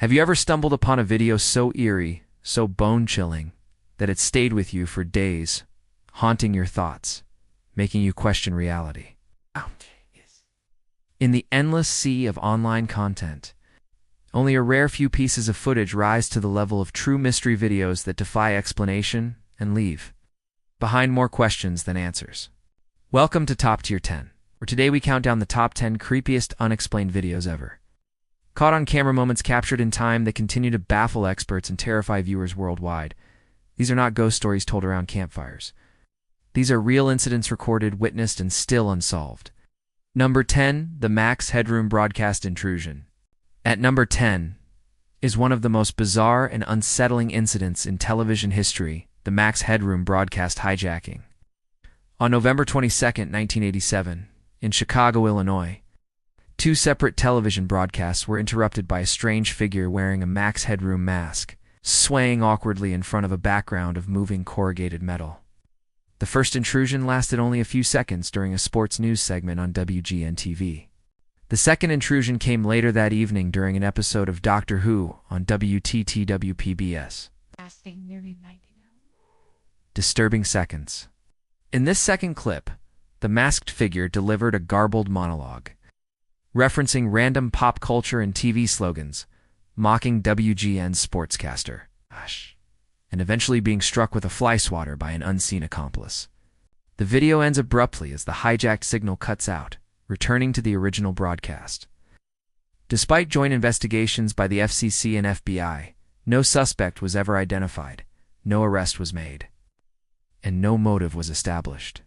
Have you ever stumbled upon a video so eerie, so bone-chilling, that it stayed with you for days, haunting your thoughts, making you question reality? In the endless sea of online content, only a rare few pieces of footage rise to the level of true mystery videos that defy explanation and leave behind more questions than answers. Welcome to Top Tier 10, where today we count down the top 10 creepiest unexplained videos ever. Caught on camera moments captured in time that continue to baffle experts and terrify viewers worldwide. These are not ghost stories told around campfires. These are real incidents recorded, witnessed, and still unsolved. Number 10, the Max Headroom broadcast intrusion. At number 10 is one of the most bizarre and unsettling incidents in television history, the Max Headroom broadcast hijacking. On November 22, 1987, in Chicago, Illinois, two separate television broadcasts were interrupted by a strange figure wearing a Max Headroom mask, swaying awkwardly in front of a background of moving corrugated metal. The first intrusion lasted only a few seconds during a sports news segment on WGN-TV. The second intrusion came later that evening during an episode of Doctor Who on WTTW-PBS. Disturbing seconds. In this second clip, the masked figure delivered a garbled monologue, referencing random pop culture and TV slogans, mocking WGN's sportscaster, and eventually being struck with a fly swatter by an unseen accomplice. The video ends abruptly as the hijacked signal cuts out, returning to the original broadcast. Despite joint investigations by the FCC and FBI, no suspect was ever identified, no arrest was made, and no motive was established.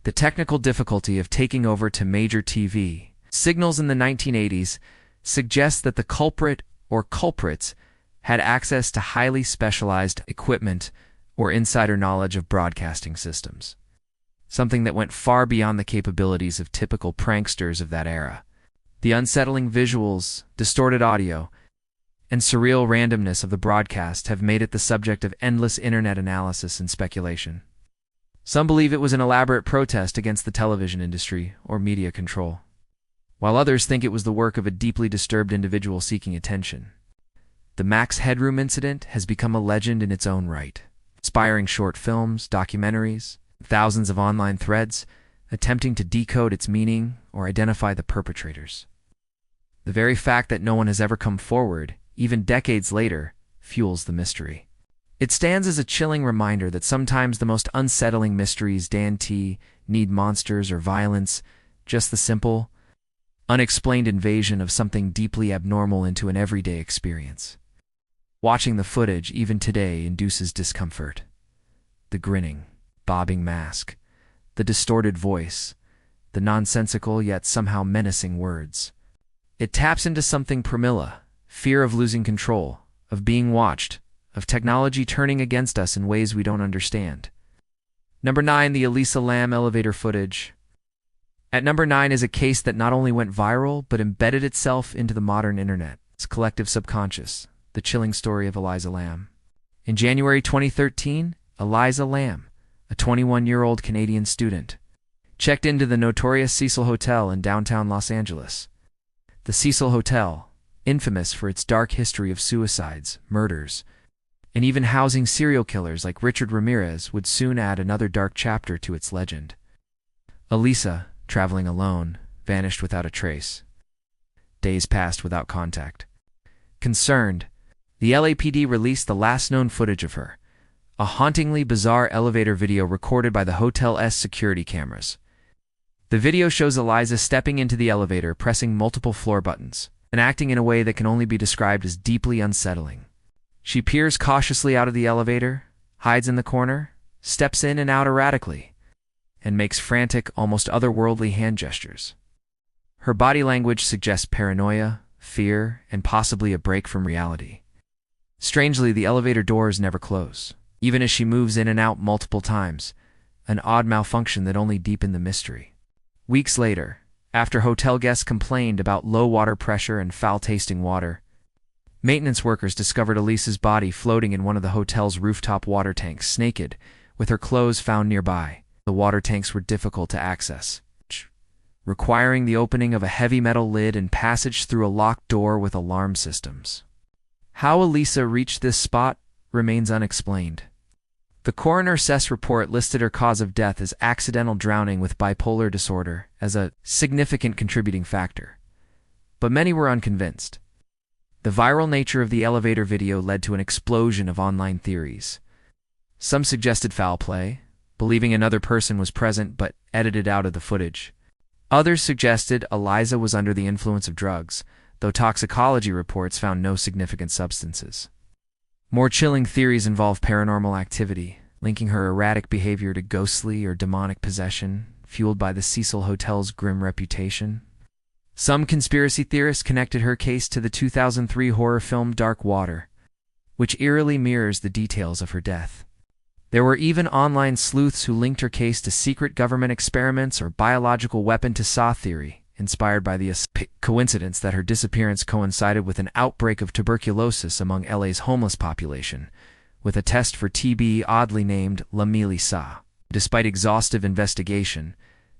The technical difficulty of taking over to major TV signals in the 1980s suggests that the culprit or culprits had access to highly specialized equipment or insider knowledge of broadcasting systems, something that went far beyond the capabilities of typical pranksters of that era. The unsettling visuals, distorted audio, and surreal randomness of the broadcast have made it the subject of endless internet analysis and speculation. Some believe it was an elaborate protest against the television industry or media control, while others think it was the work of a deeply disturbed individual seeking attention. The Max Headroom incident has become a legend in its own right, inspiring short films, documentaries, thousands of online threads, attempting to decode its meaning or identify the perpetrators. The very fact that no one has ever come forward, even decades later, fuels the mystery. It stands as a chilling reminder that sometimes the most unsettling mysteries don't need monsters or violence, just the simple, unexplained invasion of something deeply abnormal into an everyday experience. Watching the footage, even today, induces discomfort. The grinning, bobbing mask, the distorted voice, the nonsensical yet somehow menacing words. It taps into something primal, fear of losing control, of being watched, of technology turning against us in ways we don't understand. Number 9, the Elisa Lam elevator footage. At number 9 is a case that not only went viral, but embedded itself into the modern internet's collective subconscious, the chilling story of Elisa Lam. In January 2013, Elisa Lam, a 21-year-old Canadian student, checked into the notorious Cecil Hotel in downtown Los Angeles. The Cecil Hotel, infamous for its dark history of suicides, murders, and even housing serial killers like Richard Ramirez, would soon add another dark chapter to its legend. Elisa, traveling alone, vanished without a trace. Days passed without contact. Concerned, the LAPD released the last known footage of her, a hauntingly bizarre elevator video recorded by the hotel's security cameras. The video shows Elisa stepping into the elevator, pressing multiple floor buttons, and acting in a way that can only be described as deeply unsettling. She peers cautiously out of the elevator, hides in the corner, steps in and out erratically, and makes frantic, almost otherworldly hand gestures. Her body language suggests paranoia, fear, and possibly a break from reality. Strangely, the elevator doors never close, even as she moves in and out multiple times, an odd malfunction that only deepened the mystery. Weeks later, after hotel guests complained about low water pressure and foul-tasting water, maintenance workers discovered Elisa's body floating in one of the hotel's rooftop water tanks, naked, with her clothes found nearby. The water tanks were difficult to access, requiring the opening of a heavy metal lid and passage through a locked door with alarm systems. How Elisa reached this spot remains unexplained. The coroner's report listed her cause of death as accidental drowning with bipolar disorder as a significant contributing factor, but many were unconvinced. The viral nature of the elevator video led to an explosion of online theories. Some suggested foul play, believing another person was present but edited out of the footage. Others suggested Eliza was under the influence of drugs, though toxicology reports found no significant substances. More chilling theories involve paranormal activity, linking her erratic behavior to ghostly or demonic possession, fueled by the Cecil Hotel's grim reputation. Some conspiracy theorists connected her case to the 2003 horror film Dark Water, which eerily mirrors the details of her death. There were even online sleuths who linked her case to secret government experiments or biological weapon-to-saw theory, inspired by the coincidence that her disappearance coincided with an outbreak of tuberculosis among LA's homeless population, with a test for TB oddly named La Melissa. Despite exhaustive investigation,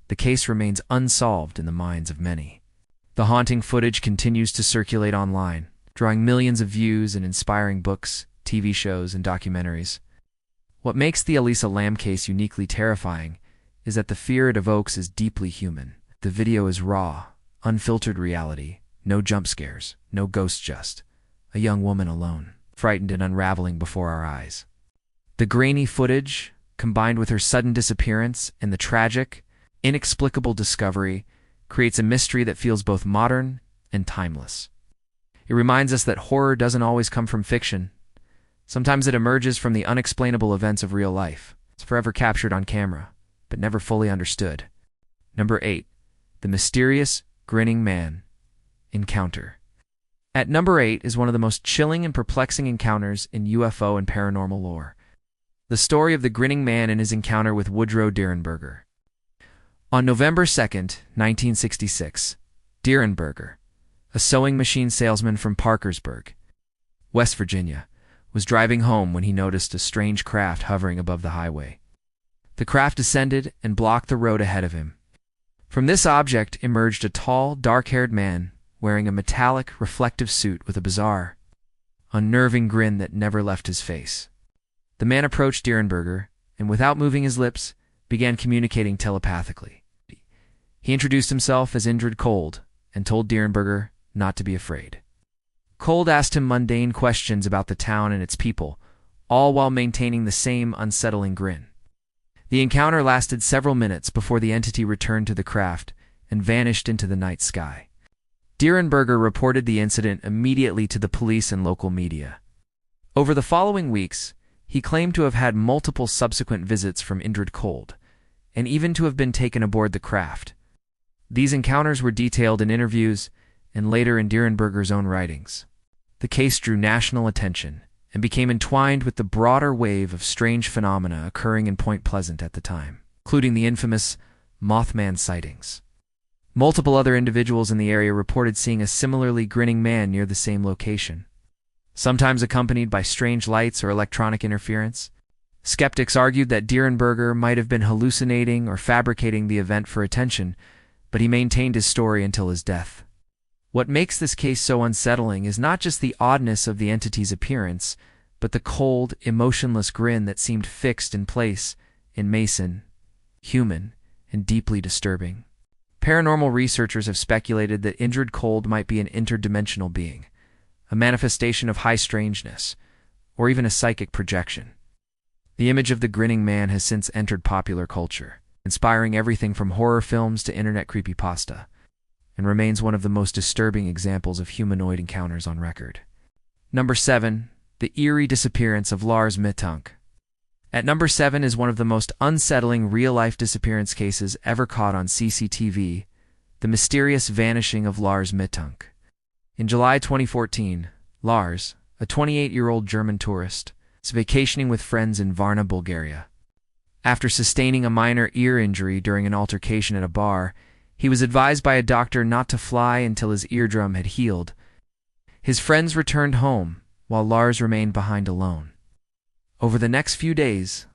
the case remains unsolved in the minds of many. The haunting footage continues to circulate online, drawing millions of views and inspiring books, TV shows, and documentaries. What makes the Elisa Lam case uniquely terrifying is that the fear it evokes is deeply human. The video is raw, unfiltered reality, no jump scares, no ghost, just a young woman alone, frightened and unraveling before our eyes. The grainy footage, combined with her sudden disappearance and the tragic, inexplicable discovery, creates a mystery that feels both modern and timeless. It reminds us that horror doesn't always come from fiction. Sometimes it emerges from the unexplainable events of real life. It's forever captured on camera, but never fully understood. Number 8. The Mysterious Grinning Man Encounter. At number 8 is one of the most chilling and perplexing encounters in UFO and paranormal lore. The story of the Grinning Man and his encounter with Woodrow Derenberger. On November 2nd, 1966, Derenberger, a sewing machine salesman from Parkersburg, West Virginia, was driving home when he noticed a strange craft hovering above the highway. The craft descended and blocked the road ahead of him. From this object emerged a tall, dark-haired man wearing a metallic, reflective suit with a bizarre, unnerving grin that never left his face. The man approached Derenberger and, without moving his lips, began communicating telepathically. He introduced himself as Indrid Cold and told Derenberger not to be afraid. Cold asked him mundane questions about the town and its people, all while maintaining the same unsettling grin. The encounter lasted several minutes before the entity returned to the craft and vanished into the night sky. Derenberger reported the incident immediately to the police and local media. Over the following weeks, he claimed to have had multiple subsequent visits from Indrid Cold, and even to have been taken aboard the craft. These encounters were detailed in interviews and later in Derenberger's own writings. The case drew national attention and became entwined with the broader wave of strange phenomena occurring in Point Pleasant at the time, including the infamous Mothman sightings. Multiple other individuals in the area reported seeing a similarly grinning man near the same location, sometimes accompanied by strange lights or electronic interference. Skeptics argued that Derenberger might have been hallucinating or fabricating the event for attention, but he maintained his story until his death. What makes this case so unsettling is not just the oddness of the entity's appearance, but the cold, emotionless grin that seemed fixed in place, in Mason, human, and deeply disturbing. Paranormal researchers have speculated that Indrid Cold might be an interdimensional being, a manifestation of high strangeness, or even a psychic projection. The image of the grinning man has since entered popular culture, inspiring everything from horror films to internet creepypasta, and remains one of the most disturbing examples of humanoid encounters on record. Number 7. The eerie disappearance of Lars Mittank. At number 7 is one of the most unsettling real-life disappearance cases ever caught on CCTV, the mysterious vanishing of Lars Mittank. In July 2014, Lars, a 28-year-old German tourist, was vacationing with friends in Varna, Bulgaria. After sustaining a minor ear injury during an altercation at a bar, he was advised by a doctor not to fly until his eardrum had healed. His friends returned home, while Lars remained behind alone. Over the next few days,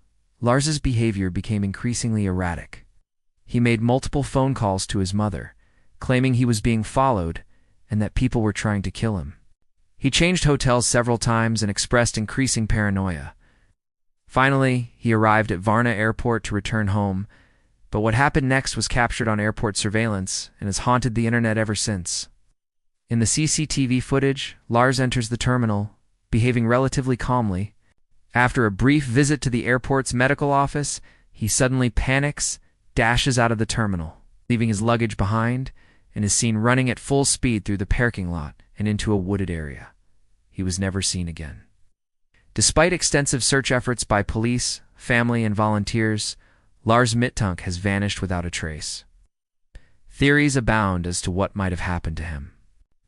Lars's behavior became increasingly erratic. He made multiple phone calls to his mother, claiming he was being followed and that people were trying to kill him. He changed hotels several times and expressed increasing paranoia. Finally, he arrived at Varna Airport to return home, but what happened next was captured on airport surveillance and has haunted the internet ever since. In the CCTV footage, Lars enters the terminal, behaving relatively calmly. After a brief visit to the airport's medical office, he suddenly panics, dashes out of the terminal, leaving his luggage behind, and is seen running at full speed through the parking lot and into a wooded area. He was never seen again. Despite extensive search efforts by police, family, and volunteers, Lars Mittank has vanished without a trace. Theories abound as to what might have happened to him.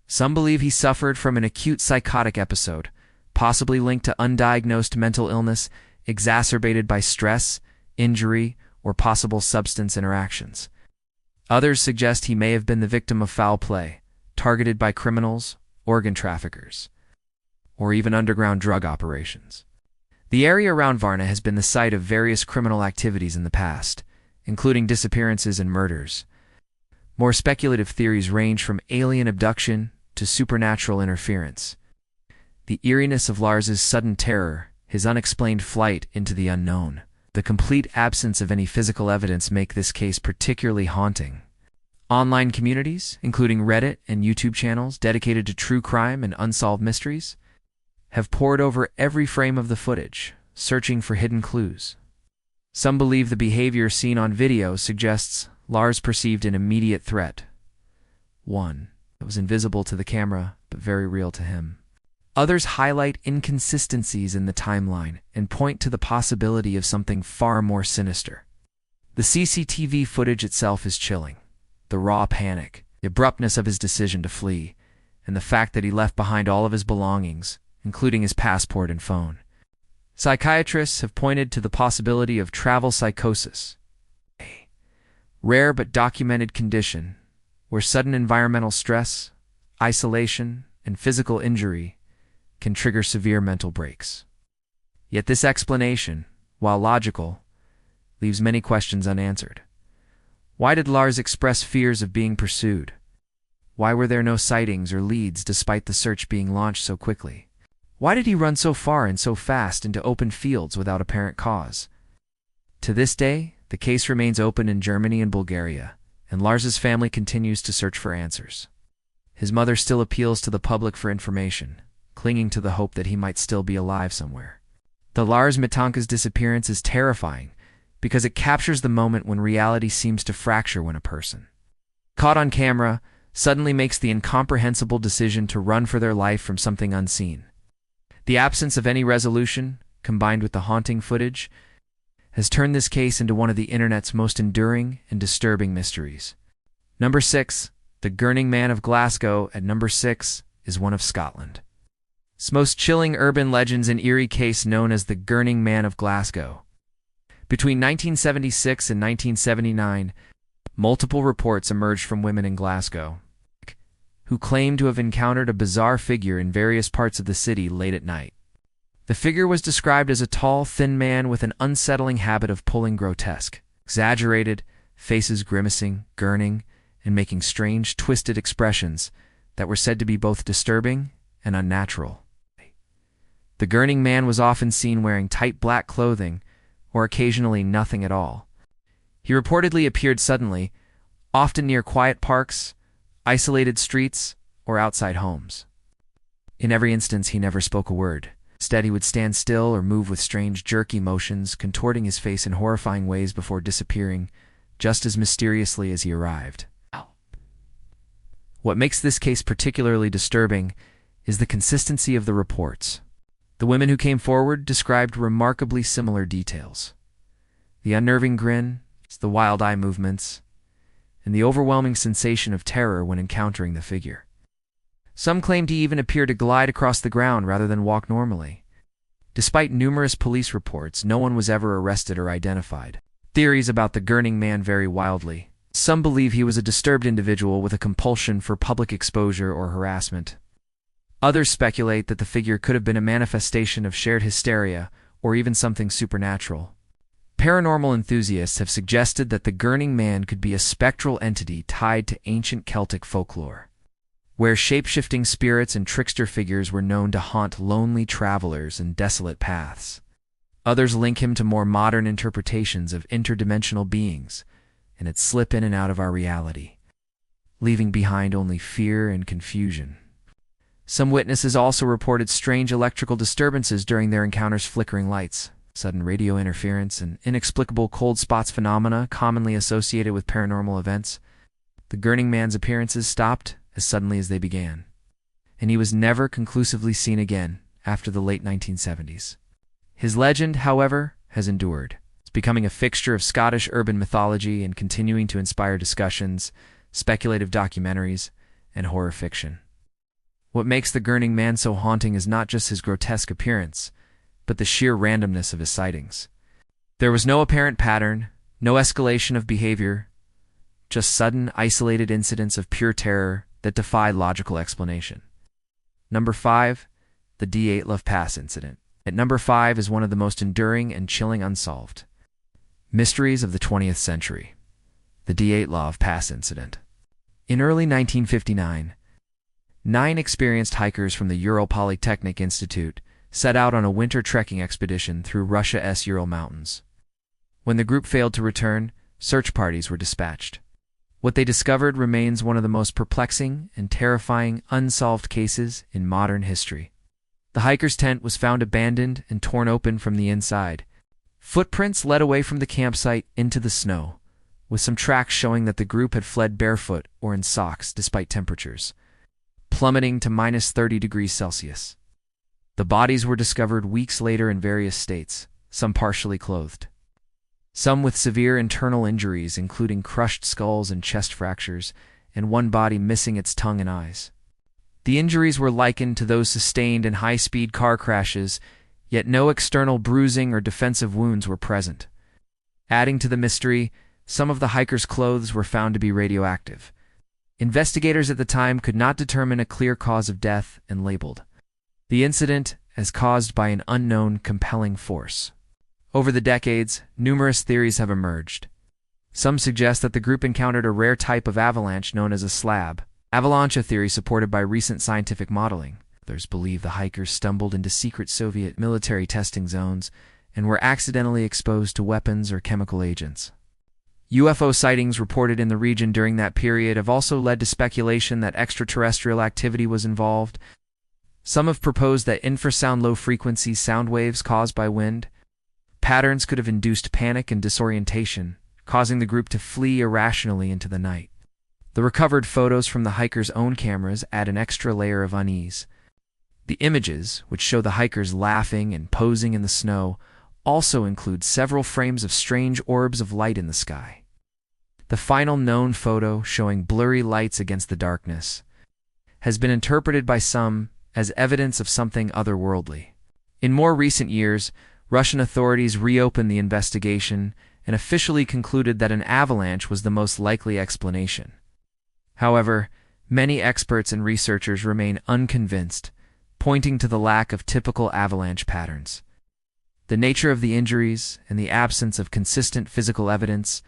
Some believe he suffered from an acute psychotic episode, possibly linked to undiagnosed mental illness exacerbated by stress, injury, or possible substance interactions. Others suggest he may have been the victim of foul play, targeted by criminals, organ traffickers, or even underground drug operations. The area around Varna has been the site of various criminal activities in the past, including disappearances and murders. More speculative theories range from alien abduction to supernatural interference. The eeriness of Lars's sudden terror, his unexplained flight into the unknown, the complete absence of any physical evidence make this case particularly haunting. Online communities, including Reddit and YouTube channels dedicated to true crime and unsolved mysteries, have pored over every frame of the footage, searching for hidden clues. Some believe the behavior seen on video suggests Lars perceived an immediate threat, one that was invisible to the camera but very real to him. Others highlight inconsistencies in the timeline and point to the possibility of something far more sinister. The CCTV footage itself is chilling. The raw panic, the abruptness of his decision to flee, and the fact that he left behind all of his belongings, including his passport and phone. Psychiatrists have pointed to the possibility of travel psychosis, a rare but documented condition where sudden environmental stress, isolation, and physical injury can trigger severe mental breaks. Yet this explanation, while logical, leaves many questions unanswered. Why did Lars express fears of being pursued? Why were there no sightings or leads despite the search being launched so quickly? Why did he run so far and so fast into open fields without apparent cause? To this day, the case remains open in Germany and Bulgaria, and Lars's family continues to search for answers. His mother still appeals to the public for information, clinging to the hope that he might still be alive somewhere. The Lars Mittanka's disappearance is terrifying because it captures the moment when reality seems to fracture when a person, caught on camera, suddenly makes the incomprehensible decision to run for their life from something unseen. The absence of any resolution, combined with the haunting footage, has turned this case into one of the internet's most enduring and disturbing mysteries. Number 6. The Gurning Man of Glasgow at number 6 is one of Scotland. Its most chilling urban legends and eerie case known as the Gurning Man of Glasgow. Between 1976 and 1979, multiple reports emerged from women in Glasgow who claimed to have encountered a bizarre figure in various parts of the city late at night. The figure was described as a tall, thin man with an unsettling habit of pulling grotesque, exaggerated, faces grimacing, gurning, and making strange, twisted expressions that were said to be both disturbing and unnatural. The gurning man was often seen wearing tight black clothing, or occasionally nothing at all. He reportedly appeared suddenly, often near quiet parks, isolated streets, or outside homes. In every instance, he never spoke a word. Instead, he would stand still or move with strange, jerky motions, contorting his face in horrifying ways before disappearing, just as mysteriously as he arrived. What makes this case particularly disturbing is the consistency of the reports. The women who came forward described remarkably similar details. The unnerving grin, the wild eye movements, and the overwhelming sensation of terror when encountering the figure. Some claimed he even appeared to glide across the ground rather than walk normally. Despite numerous police reports, no one was ever arrested or identified. Theories about the Gurning Man vary wildly. Some believe he was a disturbed individual with a compulsion for public exposure or harassment. Others speculate that the figure could have been a manifestation of shared hysteria or even something supernatural. Paranormal enthusiasts have suggested that the Gurning Man could be a spectral entity tied to ancient Celtic folklore. where shape-shifting spirits and trickster figures were known to haunt lonely travelers and desolate paths. Others link him to more modern interpretations of interdimensional beings, and it slip in and out of our reality, leaving behind only fear and confusion. Some witnesses also reported strange electrical disturbances during their encounters, flickering lights, sudden radio interference, and inexplicable cold spots, phenomena commonly associated with paranormal events. The Gurning Man's appearances stopped as suddenly as they began, and he was never conclusively seen again after the late 1970s. His legend, however, has endured. It's becoming a fixture of Scottish urban mythology and continuing to inspire discussions, speculative documentaries, and horror fiction. What makes the Gurning Man so haunting is not just his grotesque appearance, but the sheer randomness of his sightings. There was no apparent pattern, no escalation of behavior, just sudden, isolated incidents of pure terror that defy logical explanation. Number 5, the Dyatlov Pass incident. At number 5 is one of the most enduring and chilling unsolved mysteries of the 20th century, the Dyatlov Pass incident. In early 1959, 9 experienced hikers from the Ural Polytechnic Institute set out on a winter trekking expedition through Russia's Ural Mountains. When the group failed to return, search parties were dispatched. What they discovered remains one of the most perplexing and terrifying unsolved cases in modern history. The hiker's tent was found abandoned and torn open from the inside. Footprints led away from the campsite into the snow, with some tracks showing that the group had fled barefoot or in socks despite temperatures plummeting to -30°C. The bodies were discovered weeks later in various states, some partially clothed, some with severe internal injuries including crushed skulls and chest fractures, and one body missing its tongue and eyes. The injuries were likened to those sustained in high-speed car crashes, yet no external bruising or defensive wounds were present. Adding to the mystery, some of the hikers' clothes were found to be radioactive. Investigators at the time could not determine a clear cause of death and labeled the incident as caused by an unknown compelling force. Over the decades, numerous theories have emerged. Some suggest that the group encountered a rare type of avalanche known as a slab avalanche, a theory supported by recent scientific modeling. Others believe the hikers stumbled into secret Soviet military testing zones and were accidentally exposed to weapons or chemical agents. UFO sightings reported in the region during that period have also led to speculation that extraterrestrial activity was involved. Some have proposed that infrasound low-frequency sound waves caused by wind patterns could have induced panic and disorientation, causing the group to flee irrationally into the night. The recovered photos from the hikers' own cameras add an extra layer of unease. The images, which show the hikers laughing and posing in the snow, also include several frames of strange orbs of light in the sky. The final known photo, showing blurry lights against the darkness, has been interpreted by some as evidence of something otherworldly. In more recent years, Russian authorities reopened the investigation and officially concluded that an avalanche was the most likely explanation. However, many experts and researchers remain unconvinced, pointing to the lack of typical avalanche patterns. The nature of the injuries and the absence of consistent physical evidence,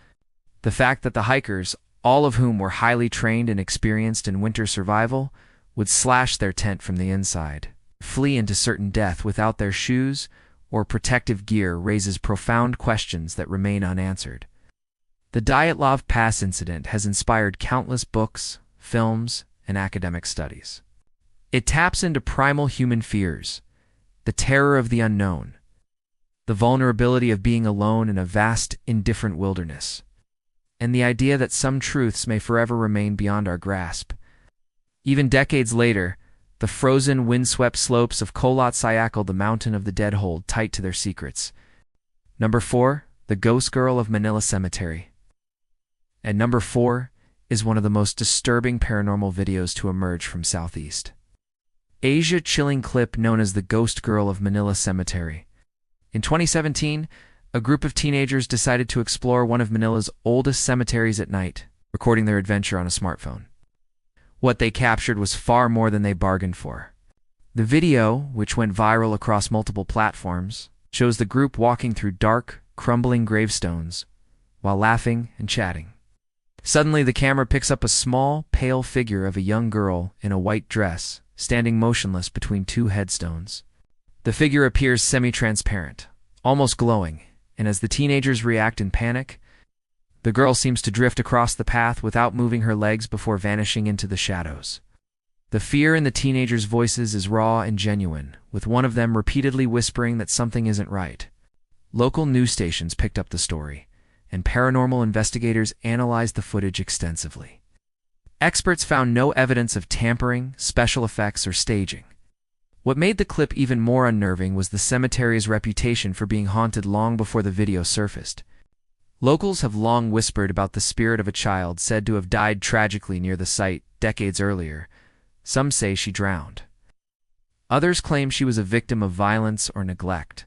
the fact that the hikers, all of whom were highly trained and experienced in winter survival, would slash their tent from the inside, flee into certain death without their shoes or protective gear raises profound questions that remain unanswered. The Dyatlov Pass incident has inspired countless books, films, and academic studies. It taps into primal human fears, the terror of the unknown, the vulnerability of being alone in a vast, indifferent wilderness, and the idea that some truths may forever remain beyond our grasp. Even decades later, the frozen, windswept slopes of Kholat Syakhl, the mountain of the dead, hold tight to their secrets. Number 4, the Ghost Girl of Manila Cemetery. And number 4 is one of the most disturbing paranormal videos to emerge from Southeast Asia. Chilling clip known as the Ghost Girl of Manila Cemetery. In 2017, a group of teenagers decided to explore one of Manila's oldest cemeteries at night, recording their adventure on a smartphone. What they captured was far more than they bargained for. The video, which went viral across multiple platforms, shows the group walking through dark, crumbling gravestones while laughing and chatting. Suddenly, the camera picks up a small, pale figure of a young girl in a white dress, standing motionless between two headstones. The figure appears semi-transparent, almost glowing, and as the teenagers react in panic, the girl seems to drift across the path without moving her legs before vanishing into the shadows. The fear in the teenagers' voices is raw and genuine, with one of them repeatedly whispering that something isn't right. Local news stations picked up the story, and paranormal investigators analyzed the footage extensively. Experts found no evidence of tampering, special effects, or staging. What made the clip even more unnerving was the cemetery's reputation for being haunted long before the video surfaced. Locals have long whispered about the spirit of a child said to have died tragically near the site decades earlier. Some say she drowned. Others claim she was a victim of violence or neglect.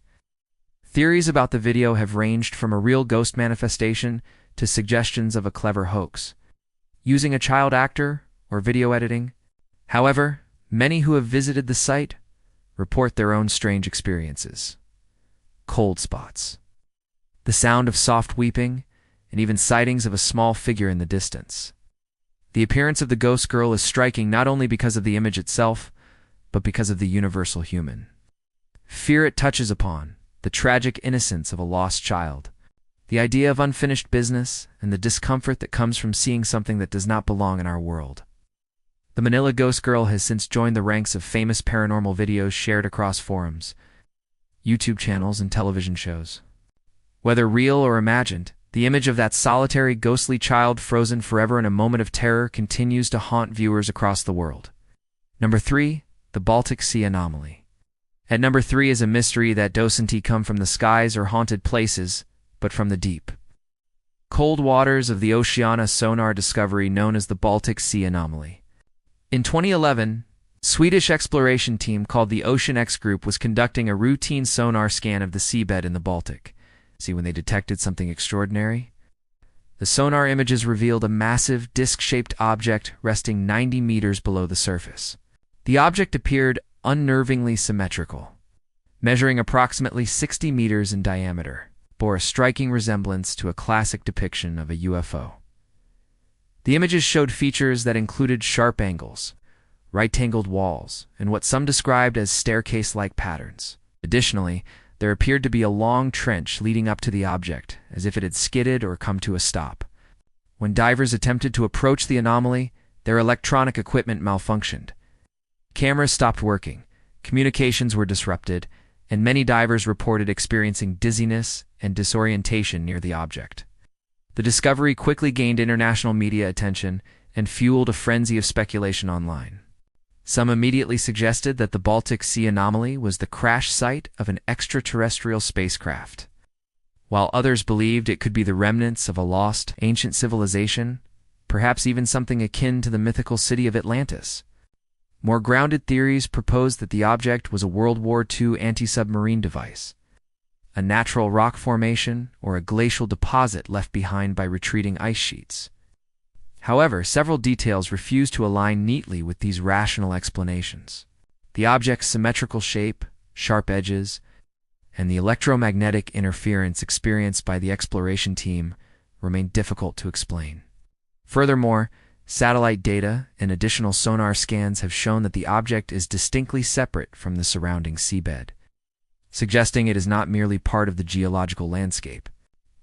Theories about the video have ranged from a real ghost manifestation to suggestions of a clever hoax, using a child actor or video editing. However, many who have visited the site report their own strange experiences. Cold spots, the sound of soft weeping, and even sightings of a small figure in the distance. The appearance of the ghost girl is striking not only because of the image itself, but because of the universal human fear it touches upon, the tragic innocence of a lost child, the idea of unfinished business, and the discomfort that comes from seeing something that does not belong in our world. The Manila Ghost Girl has since joined the ranks of famous paranormal videos shared across forums, YouTube channels, and television shows. Whether real or imagined, the image of that solitary, ghostly child frozen forever in a moment of terror continues to haunt viewers across the world. Number 3. The Baltic Sea Anomaly. At number 3 is a mystery that doesn't come from the skies or haunted places, but from the deep, cold waters of the Oceania sonar discovery known as the Baltic Sea Anomaly. In 2011, Swedish exploration team called the Ocean X Group was conducting a routine sonar scan of the seabed in the Baltic. See when they detected something extraordinary? The sonar images revealed a massive, disc-shaped object resting 90 meters below the surface. The object appeared unnervingly symmetrical, measuring approximately 60 meters in diameter, bore a striking resemblance to a classic depiction of a UFO. The images showed features that included sharp angles, right-angled walls, and what some described as staircase-like patterns. Additionally, there appeared to be a long trench leading up to the object, as if it had skidded or come to a stop. When divers attempted to approach the anomaly, their electronic equipment malfunctioned. Cameras stopped working, communications were disrupted, and many divers reported experiencing dizziness and disorientation near the object. The discovery quickly gained international media attention and fueled a frenzy of speculation online. Some immediately suggested that the Baltic Sea Anomaly was the crash site of an extraterrestrial spacecraft, while others believed it could be the remnants of a lost, ancient civilization, perhaps even something akin to the mythical city of Atlantis. More grounded theories proposed that the object was a World War II anti-submarine device, a natural rock formation, or a glacial deposit left behind by retreating ice sheets. However, several details refuse to align neatly with these rational explanations. The object's symmetrical shape, sharp edges, and the electromagnetic interference experienced by the exploration team remain difficult to explain. Furthermore, satellite data and additional sonar scans have shown that the object is distinctly separate from the surrounding seabed, suggesting it is not merely part of the geological landscape.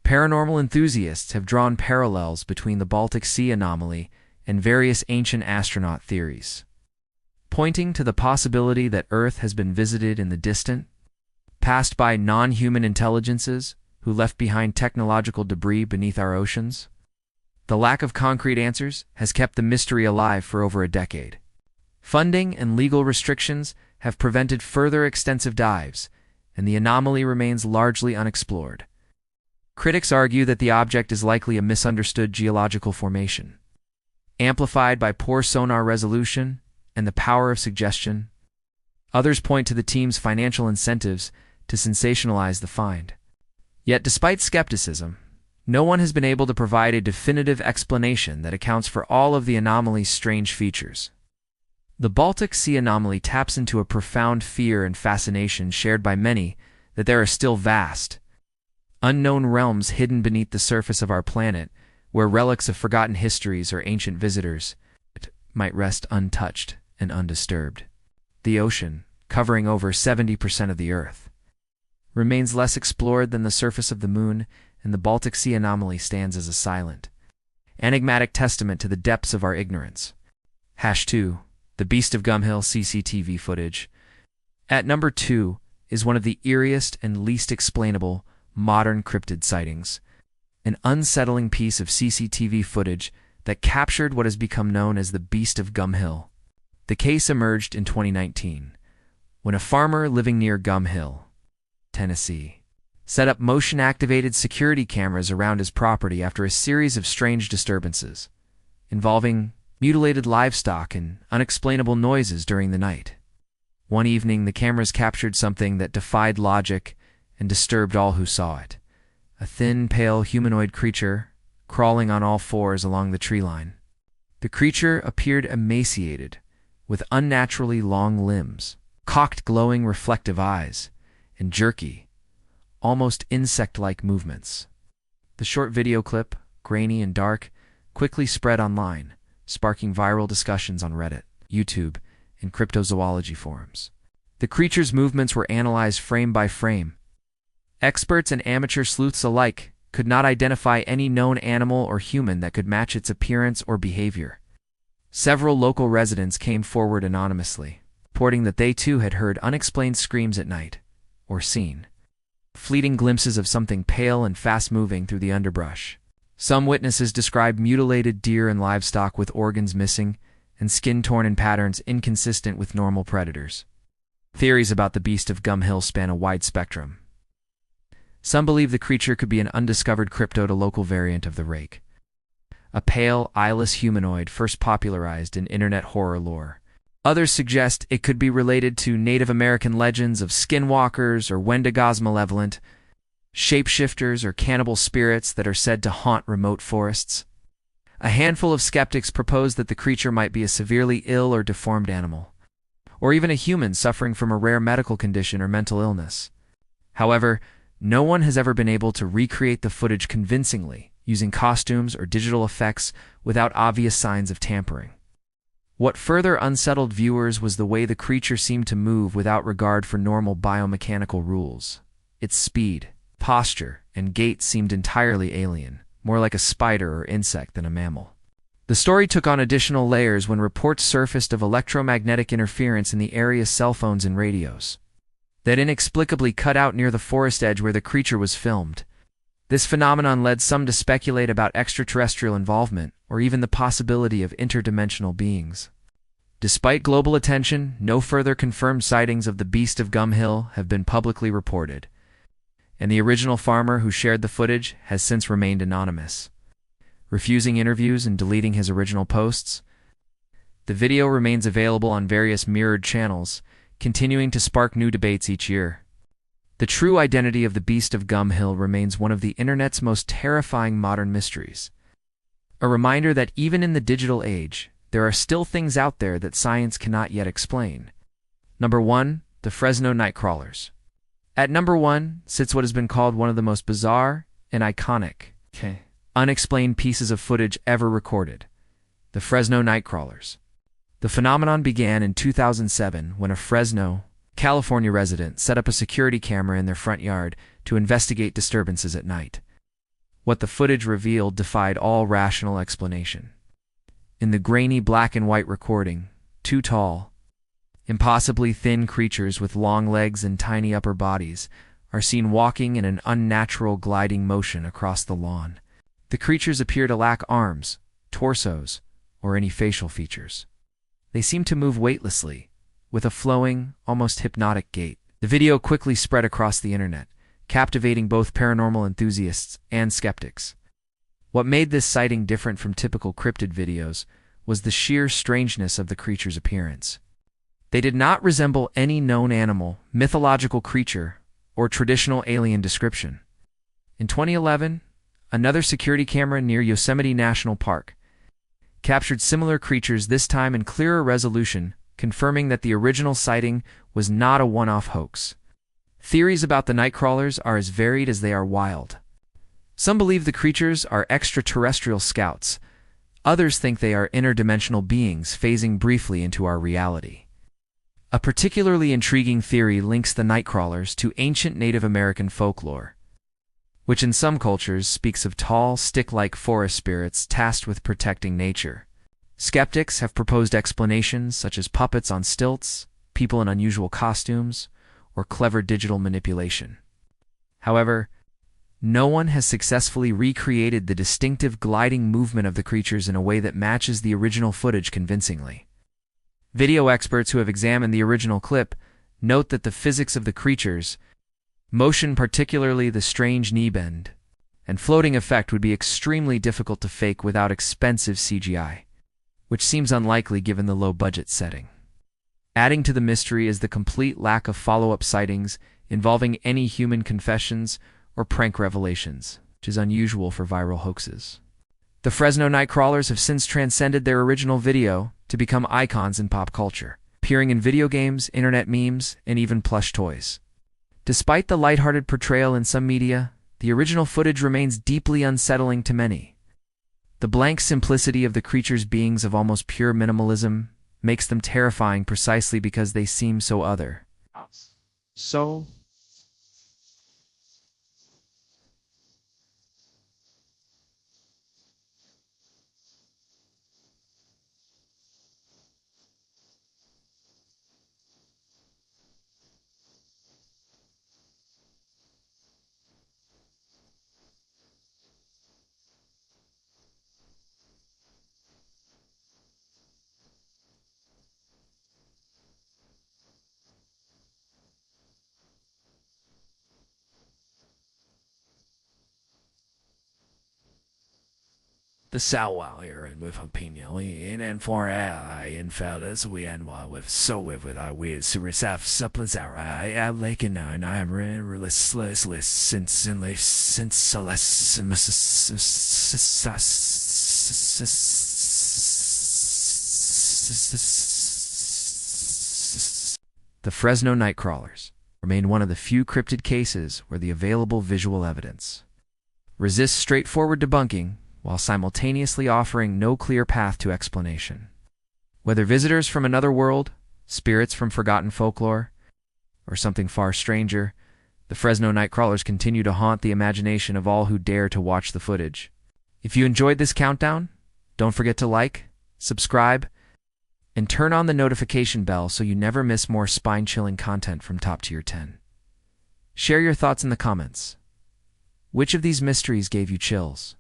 Paranormal enthusiasts have drawn parallels between the Baltic Sea Anomaly and various ancient astronaut theories, pointing to the possibility that Earth has been visited in the distant past by non-human intelligences who left behind technological debris beneath our oceans. The lack of concrete answers has kept the mystery alive for over a decade. Funding and legal restrictions have prevented further extensive dives, and the anomaly remains largely unexplored. Critics argue that the object is likely a misunderstood geological formation, amplified by poor sonar resolution and the power of suggestion. Others point to the team's financial incentives to sensationalize the find. Yet despite skepticism, no one has been able to provide a definitive explanation that accounts for all of the anomaly's strange features. The Baltic Sea Anomaly taps into a profound fear and fascination shared by many that there are still vast, unknown realms hidden beneath the surface of our planet where relics of forgotten histories or ancient visitors might rest untouched and undisturbed. The ocean, covering over 70% of the Earth, remains less explored than the surface of the Moon, and the Baltic Sea anomaly stands as a silent, enigmatic testament to the depths of our ignorance. #2. The Beast of Gum Hill CCTV footage. At number 2 is one of the eeriest and least explainable modern cryptid sightings, an unsettling piece of CCTV footage that captured what has become known as the Beast of Gum Hill. The case emerged in 2019, when a farmer living near Gum Hill, Tennessee, set up motion-activated security cameras around his property after a series of strange disturbances, involving mutilated livestock and unexplainable noises during the night. One evening, the cameras captured something that defied logic and disturbed all who saw it: a thin, pale humanoid creature crawling on all fours along the tree line. The creature appeared emaciated, with unnaturally long limbs, cocked glowing reflective eyes, and jerky, almost insect-like movements. The short video clip, grainy and dark, quickly spread online, sparking viral discussions on Reddit, YouTube, and cryptozoology forums. The creature's movements were analyzed frame by frame. Experts and amateur sleuths alike could not identify any known animal or human that could match its appearance or behavior. Several local residents came forward anonymously, reporting that they too had heard unexplained screams at night, or seen fleeting glimpses of something pale and fast-moving through the underbrush. Some witnesses described mutilated deer and livestock with organs missing and skin torn in patterns inconsistent with normal predators. Theories about the Beast of Gum Hill span a wide spectrum. Some believe the creature could be an undiscovered crypto-local variant of the rake, a pale, eyeless humanoid first popularized in internet horror lore. Others suggest it could be related to Native American legends of skinwalkers or Wendigos malevolent, shapeshifters or cannibal spirits that are said to haunt remote forests. A handful of skeptics propose that the creature might be a severely ill or deformed animal, or even a human suffering from a rare medical condition or mental illness. However, no one has ever been able to recreate the footage convincingly using costumes or digital effects without obvious signs of tampering. What further unsettled viewers was the way the creature seemed to move without regard for normal biomechanical rules. Its speed, posture, and gait seemed entirely alien, more like a spider or insect than a mammal. The story took on additional layers when reports surfaced of electromagnetic interference in the area's cell phones and radios that inexplicably cut out near the forest edge where the creature was filmed. This phenomenon led some to speculate about extraterrestrial involvement, or even the possibility of interdimensional beings. Despite global attention, no further confirmed sightings of the Beast of Gum Hill have been publicly reported, and the original farmer who shared the footage has since remained anonymous, refusing interviews and deleting his original posts. The video remains available on various mirrored channels, continuing to spark new debates each year. The true identity of the Beast of Gum Hill remains one of the internet's most terrifying modern mysteries. A reminder that even in the digital age, there are still things out there that science cannot yet explain. Number 1. The Fresno Nightcrawlers. At number 1 sits what has been called one of the most bizarre and iconic, unexplained pieces of footage ever recorded: the Fresno Nightcrawlers. The phenomenon began in 2007 when a Fresno, California resident set up a security camera in their front yard to investigate disturbances at night. What the footage revealed defied all rational explanation. In the grainy black and white recording, two tall, impossibly thin creatures with long legs and tiny upper bodies are seen walking in an unnatural gliding motion across the lawn. The creatures appear to lack arms, torsos, or any facial features. They seem to move weightlessly, with a flowing, almost hypnotic gait. The video quickly spread across the internet, captivating both paranormal enthusiasts and skeptics. What made this sighting different from typical cryptid videos was the sheer strangeness of the creature's appearance. They did not resemble any known animal, mythological creature, or traditional alien description. In 2011, another security camera near Yosemite National Park captured similar creatures, this time in clearer resolution, confirming that the original sighting was not a one-off hoax. Theories about the Nightcrawlers are as varied as they are wild. Some believe the creatures are extraterrestrial scouts. Others think they are interdimensional beings phasing briefly into our reality. A particularly intriguing theory links the nightcrawlers to ancient Native American folklore, which in some cultures speaks of tall, stick-like forest spirits tasked with protecting nature. Skeptics have proposed explanations such as puppets on stilts, people in unusual costumes, or clever digital manipulation. However, no one has successfully recreated the distinctive gliding movement of the creatures in a way that matches the original footage convincingly. Video experts who have examined the original clip note that the physics of the creatures, motion, particularly the strange knee bend, and floating effect would be extremely difficult to fake without expensive CGI, which seems unlikely given the low-budget setting. Adding to the mystery is the complete lack of follow-up sightings involving any human confessions or prank revelations, which is unusual for viral hoaxes. The Fresno Nightcrawlers have since transcended their original video to become icons in pop culture, appearing in video games, internet memes, and even plush toys. Despite the lighthearted portrayal in some media, the original footage remains deeply unsettling to many. The blank simplicity of the creatures' beings of almost pure minimalism makes them terrifying precisely because they seem so other. So The Salwell here and with opinion and for in fellas we and with so with our weird surreal supplies I am like and I am restless since The Fresno Nightcrawlers remain one of the few cryptid cases where the available visual evidence resists straightforward debunking while simultaneously offering no clear path to explanation. Whether visitors from another world, spirits from forgotten folklore, or something far stranger, the Fresno Nightcrawlers continue to haunt the imagination of all who dare to watch the footage. If you enjoyed this countdown, don't forget to like, subscribe, and turn on the notification bell so you never miss more spine-chilling content from Top Tier 10. Share your thoughts in the comments. Which of these mysteries gave you chills?